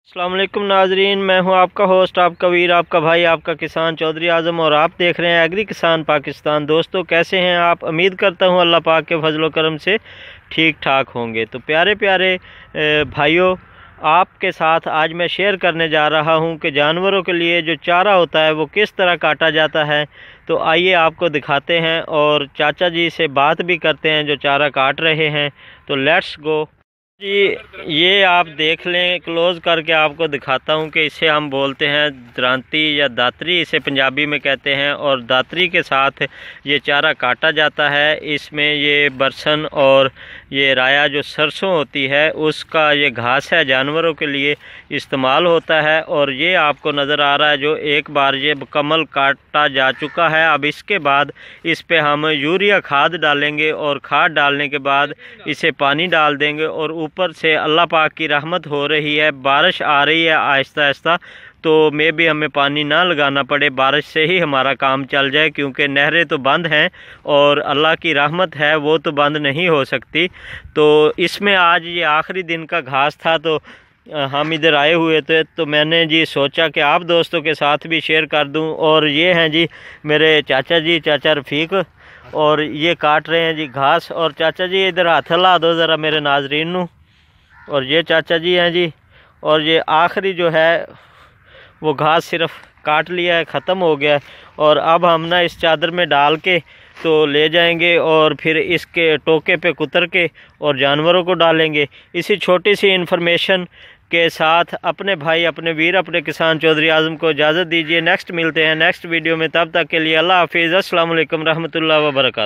अस्सलाम वालेकुम नाजरीन, मैं हूं आपका होस्ट, आपका वीर, आपका भाई, आपका किसान चौधरी आज़म और आप देख रहे हैं एग्री किसान पाकिस्तान। दोस्तों कैसे हैं आप? उम्मीद करता हूं अल्लाह पाक के फजलो करम से ठीक ठाक होंगे। तो प्यारे प्यारे भाइयों, आपके साथ आज मैं शेयर करने जा रहा हूं कि जानवरों के लिए जो चारा होता है वो किस तरह काटा जाता है। तो आइए आपको दिखाते हैं और चाचा जी से बात भी करते हैं जो चारा काट रहे हैं। तो लेट्स गो जी। ये आप देख लें, क्लोज करके आपको दिखाता हूँ कि इसे हम बोलते हैं द्रांती या दातरी, इसे पंजाबी में कहते हैं। और दातरी के साथ ये चारा काटा जाता है। इसमें ये बरसन और ये राया जो सरसों होती है उसका ये घास है, जानवरों के लिए इस्तेमाल होता है। और ये आपको नज़र आ रहा है जो एक बार ये मुकम्मल काटा जा चुका है। अब इसके बाद इस पे हम यूरिया खाद डालेंगे और खाद डालने के बाद इसे पानी डाल देंगे। और ऊपर से अल्लाह पाक की रहमत हो रही है, बारिश आ रही है आहिस्ता आहिस्ता, तो मे भी हमें पानी ना लगाना पड़े, बारिश से ही हमारा काम चल जाए, क्योंकि नहरें तो बंद हैं और अल्लाह की रहमत है वो तो बंद नहीं हो सकती। तो इसमें आज ये आखिरी दिन का घास था, तो हम इधर आए हुए थे, तो मैंने जी सोचा कि आप दोस्तों के साथ भी शेयर कर दूं। और ये हैं जी मेरे चाचा जी, चाचा रफ़ीक, और ये काट रहे हैं जी घास। और चाचा जी इधर हाथ ला दो ज़रा मेरे नाजरीन नू। और ये चाचा जी हैं जी, और ये आखिरी जो है वो घास सिर्फ काट लिया है, ख़त्म हो गया है। और अब हम ना इस चादर में डाल के तो ले जाएंगे और फिर इसके टोके पे कुतर के और जानवरों को डालेंगे। इसी छोटी सी इन्फॉर्मेशन के साथ अपने भाई, अपने वीर, अपने किसान चौधरी आज़म को इजाज़त दीजिए। नेक्स्ट मिलते हैं नेक्स्ट वीडियो में, तब तक के लिए अल्लाह हाफिज़। अस्सलाम वालेकुम रहमतुल्लाहि व बरकातहू।